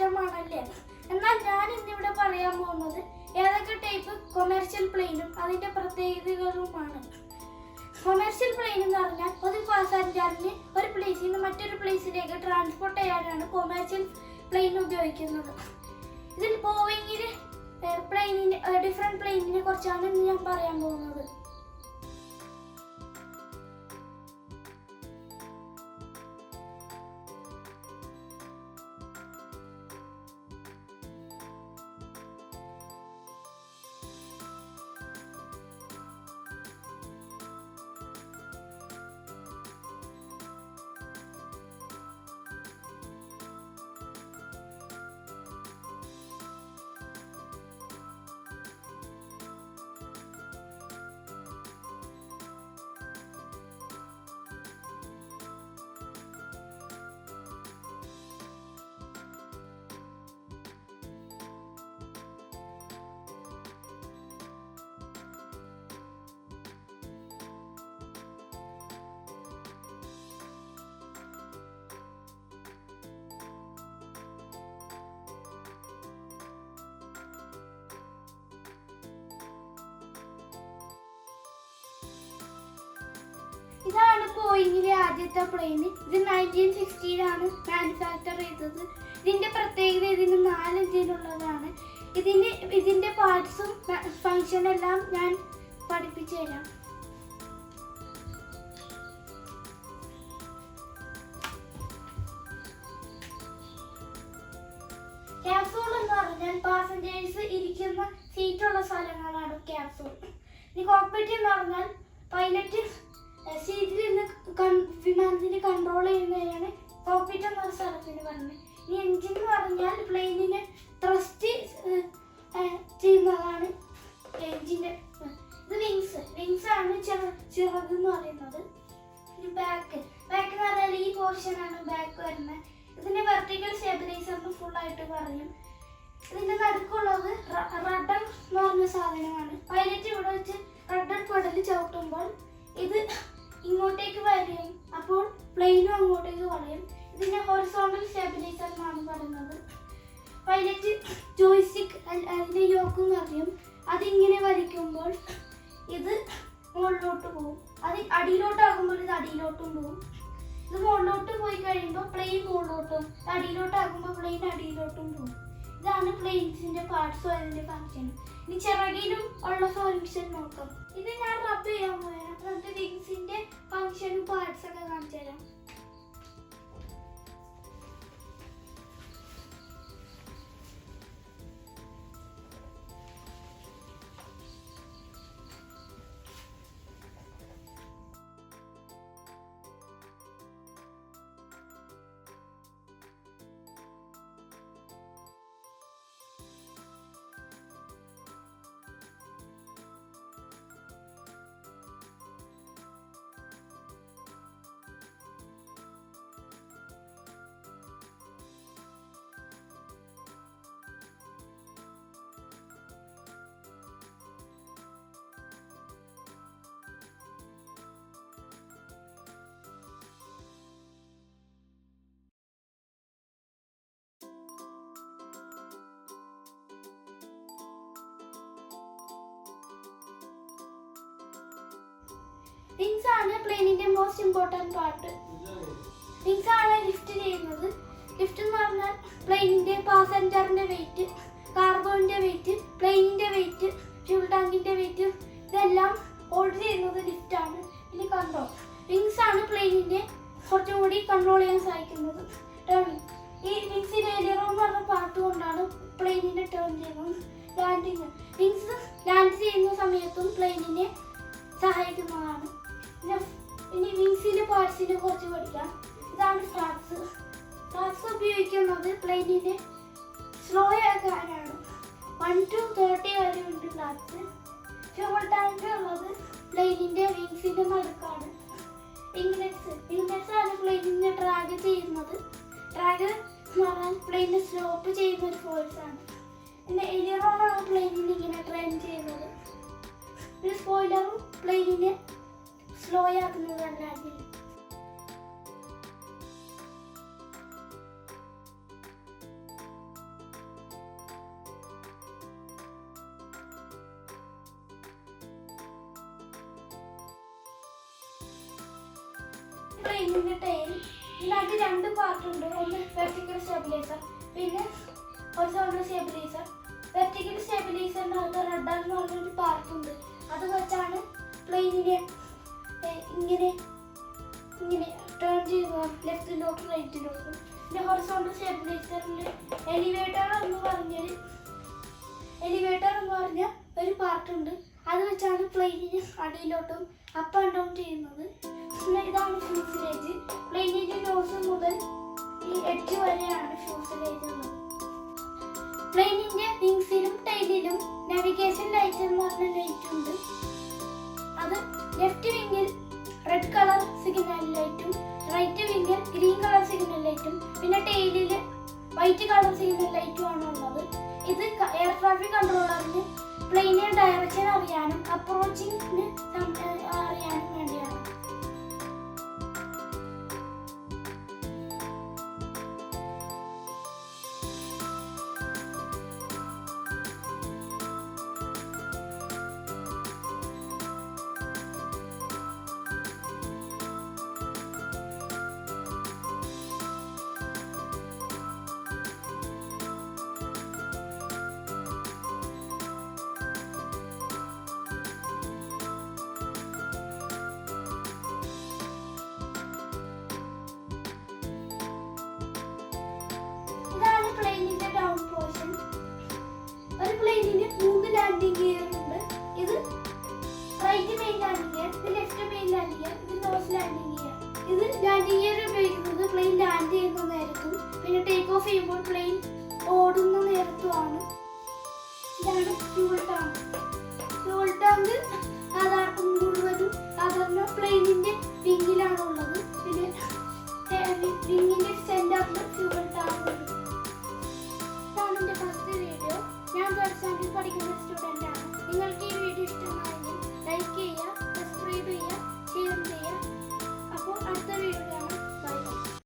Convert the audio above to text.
ഇഷ്ടമാണല്ലേ? എന്നാൽ ഞാൻ ഇന്നിവിടെ പറയാൻ പോകുന്നത് ഏതൊക്കെ ടൈപ്പ് കൊമേഴ്ഷ്യൽ പ്ലെയിനും അതിൻ്റെ പ്രത്യേകതകളുമാണ്. കൊമേഴ്ഷ്യൽ പ്ലെയിൻ എന്ന് പറഞ്ഞാൽ ഒരു പാസഞ്ചറിന് ഒരു പ്ലേസിൽ നിന്ന് മറ്റൊരു പ്ലേസിലേക്ക് ട്രാൻസ്പോർട്ട് ചെയ്യാനാണ് കൊമേഴ്ഷ്യൽ പ്ലെയിൻ ഉപയോഗിക്കുന്നത്. ഇതിൽ ബോയിങ്ങിന് ഡിഫറെൻറ്റ് പ്ലെയിനിനെ കുറിച്ചാണ് ഇന്ന് ഞാൻ പറയാൻ പോകുന്നത്. ഇതാണ് ബോയിങ്ങിലെ ആദ്യത്തെ പ്ലെയിൻ. ഇത് 1960 മാനുഫാക്ചർ ചെയ്തത്. ഇതിന്റെ പ്രത്യേകത ഇതിന് 4 എഞ്ചിനുള്ളതാണ്. ഇതിന്റെ പാർട്സും ഫങ്ഷൻ എല്ലാം ഞാൻ പഠിപ്പിച്ചു തരാം. ക്യാപ്സൂൾ എന്ന് പറഞ്ഞാൽ പാസഞ്ചേഴ്സ് ഇരിക്കുന്ന സീറ്റുള്ള സ്ഥലങ്ങളാണ് ക്യാപ്സൂൾ. ഇനി കോക്പിറ്റ് എന്ന് പറഞ്ഞാൽ പൈലറ്റ് സീറ്റിൽ നിന്ന് വിമാനത്തിന് കൺട്രോൾ ചെയ്യുന്നതിനാണ് കോക്പിറ്റ് എന്ന സ്ഥലത്തിന് പറഞ്ഞത്. ഈ എഞ്ചിൻ എന്ന് പറഞ്ഞാൽ പ്ലെയിനിനെ ത്രസ്റ്റ് ചെയ്യുന്നതാണ് എഞ്ചിൻ്റെ. ഇത് വിങ്സ് ആണ് ചിറക് എന്ന് പറയുന്നത്. ഇനി ബാക്ക് എന്ന് പറഞ്ഞാൽ ഈ പോർഷനാണ് ബാക്ക് വരുന്നത്. ഇതിന് വെർട്ടിക്കൽ സ്റ്റെബിലൈസർ എന്ന് ഫുള്ളായിട്ട് പറയും. ഇതിൻ്റെ നടുക്കുള്ളത് റഡർ എന്ന് പറഞ്ഞ സാധനമാണ്. പൈലറ്റ് ഇവിടെ വെച്ച് റഡർ പെഡൽ ചവിട്ടുമ്പോൾ ഇത് ഇങ്ങോട്ടേക്ക് വരും, അപ്പോൾ പ്ലെയിനും അങ്ങോട്ടേക്ക് വളയും. ഇതിനെ ഹൊറിസോണ്ടൽ സ്റ്റെബിലൈസർ എന്നാണ് പറയുന്നത്. പൈലറ്റ് ജോയ്സ്റ്റിക് അതിൻ്റെ യോക്കും അറിയും. അതിങ്ങനെ വലിക്കുമ്പോൾ ഇത് മുകളിലോട്ട് പോകും. അത് അടിയിലോട്ടാകുമ്പോൾ ഇത് അടിയിലോട്ടും പോകും. ഇത് മുകളിലോട്ട് പോയി കഴിയുമ്പോൾ പ്ലെയിൻ മുകളിലോട്ടും, അടിയിലോട്ടാകുമ്പോൾ പ്ലെയിൻ അടിയിലോട്ടും പോകും. ഇതാണ് പ്ലെയിൻസിന്റെ പാർട്സും അതിന്റെ ഫങ്ഷനും. ഇനി ചിറകിലും ഉള്ള ഫങ്ഷൻ നോക്കാം. ഇത് ഞാൻ റബ്ബ് ചെയ്യാൻ പോയാൽ എന്നിട്ട് വിങ്സിന്റെ ഫങ്ഷനും പാർട്സ് ഒക്കെ കാണിച്ചു തരാം. വിങ്സ് ആണ് പ്ലെയിനിന്റെ മോസ്റ്റ് ഇമ്പോർട്ടൻറ്റ് പാർട്ട്. വിങ്സ് ആണ് ലിഫ്റ്റ് ചെയ്യുന്നത്. ലിഫ്റ്റ് എന്ന് പറഞ്ഞാൽ പ്ലെയിനിന്റെ പാസഞ്ചറിന്റെ വെയിറ്റ്, കാർഗോന്റെ വെയിറ്റ്, പ്ലെയിനിന്റെ വെയിറ്റ്, ഫ്യൂൾ ടാങ്കിന്റെ വെയിറ്റ് ഇതെല്ലാം ഹോൾഡ് ചെയ്യുന്നത് ലിഫ്റ്റ് ആണ്. ഇനി കൺട്രോൾ വിങ്സ് ആണ് പ്ലെയിനിന്റെ കുറച്ചും കൂടി കൺട്രോൾ ചെയ്യാൻ സഹായിക്കുന്നത്. ടേണിംഗ് ഈ വിങ്സിന്റെ എലിറോ എന്ന് പറഞ്ഞ പാർട്ട് കൊണ്ടാണ് പ്ലെയിനിനെ ടേൺ ചെയ്യുന്നത്. ലാൻഡിങ് വിങ്സ് ലാൻഡ് ചെയ്യുന്ന സമയത്തും പ്ലെയിനിനെ സഹായിക്കുന്നതാണ്. ഇനി വിങ്സിന്റെ പാർട്സിനെ കുറിച്ച് പഠിക്കാം. ഇതാണ് ഫ്ലാപ്സ്. ഫ്ലാപ്സ് ഉപയോഗിക്കുന്നത് പ്ലെയിനിനെ സ്ലോ ആക്കാനാണ്. 1 to 30 വരെ ഉണ്ട് ഫ്ലാപ്സ്. ഫ്യൂൾ ടാങ്ക് ഉള്ളത് പ്ലെയിനിന്റെ വിങ്സിന്റെ നടുക്കാണ്. ഇൻലെറ്റ്സ് ആണ് പ്ലെയിനിനെ ഡ്രാഗ് ചെയ്യുന്നത്. ഡ്രാഗ് എന്ന് പറഞ്ഞാൽ പ്ലെയിനെ സ്ലോപ്പ് ചെയ്യുന്ന ഒരു ഫോഴ്സ് ആണ്. പിന്നെ എലിറോണാണ് പ്ലെയിനിനെ ഇങ്ങനെ ട്രെയിൻ ചെയ്യുന്നത്. പിന്നെ സ്പോയിലറും പ്ലെയിനിനെ സ്ലോ ആക്കുന്നതല്ല. പ്ലെയിനിന്റെ ടൈൽ. ഇതിനകത്ത് രണ്ട് പാർട്ട് ഉണ്ട്. ഒന്ന് വെർട്ടിക്കൽ സ്റ്റെബിലൈസർ, പിന്നെ ഹൊറിസോണ്ടൽ സ്റ്റെബിലൈസർ. വെർട്ടിക്കൽ സ്റ്റെബിലൈസറിനകത്ത് റഡർ എന്ന് പറഞ്ഞൊരു പാർട്ട് ഉണ്ട്. അത് വെച്ചാണ് പ്ലെയിനിനെ ഇങ്ങനെ ഇങ്ങനെ ടേൺ ചെയ്യുക, ലെഫ്റ്റിലോട്ടും റൈറ്റിലോട്ടും. പിന്നെ ഹൊറിസോണ്ടൽ സ്റ്റെബിലൈസറിൽ എലിവേറ്റർ എന്ന് പറഞ്ഞ ഒരു പാർട്ട് ഉണ്ട്. അത് വെച്ചാണ് പ്ലെയിനിന് അടിയിലോട്ടും അപ്പ് ആൻഡ് ഡൗൺ ചെയ്യുന്നത്. പിന്നെ ഇതാണ് ഫ്യൂസലേജ്. പ്ലെയിനിന്റെ നോസ് മുതൽ ഈ എഡ്ജ് വരെയാണ് ഫ്യൂസലേജ് ഉള്ളത്. പ്ലെയിനിന്റെ വിങ്സിലും ടൈലിലും നാവിഗേഷൻ ലൈറ്റ് എന്ന് പറഞ്ഞ ലൈറ്റ് ഉണ്ട്. അത് ലെഫ്റ്റ് വിങ്ങിൽ റെഡ് കളർ സിഗ്നൽ ലൈറ്റും റൈറ്റ് വിങ്ങിൽ ഗ്രീൻ കളർ സിഗ്നൽ ലൈറ്റും പിന്നെ ടൈലിൽ വൈറ്റ് കളർ സിഗ്നൽ ലൈറ്റും ആണ് ഉള്ളത്. ഇത് എയർ ട്രാഫിക് കൺട്രോളറിന് പ്ലെയിനിന്റെ ഡയറക്ഷൻ അറിയാനും അപ്രോച്ചിങ്ങിന് അറിയാനും വേണ്ടിയാണ്. ഇതാണ് പ്ലെയിനിന്റെ ഡൗൺ പോർഷൻ. ഒരു പ്ലെയിനിന് 3 ലാൻഡിംഗ് ഗിയർ ഉണ്ട്. ഇത് റൈറ്റ് മെയിൻ ലാൻഡിംഗ് ഗിയർ, ഇത് ലെഫ്റ്റ് മെയിൻ ലാൻഡിംഗ് ഗിയർ, ഇത് നോസ് ലാൻഡിംഗ് ഗിയർ. ഇത് ലാൻഡിംഗ് ഗിയർ ഉപയോഗിക്കുന്നത് പ്ലെയിൻ ലാൻഡ് ചെയ്യുന്ന നേരത്തും പിന്നെ ടേക്ക് ഓഫ് ചെയ്യുമ്പോൾ പ്ലെയിൻ ഓടുന്ന നേരത്തുമാണ്. ഇതാണ് ഫ്യൂൾ ടാങ്ക്. Fuel tank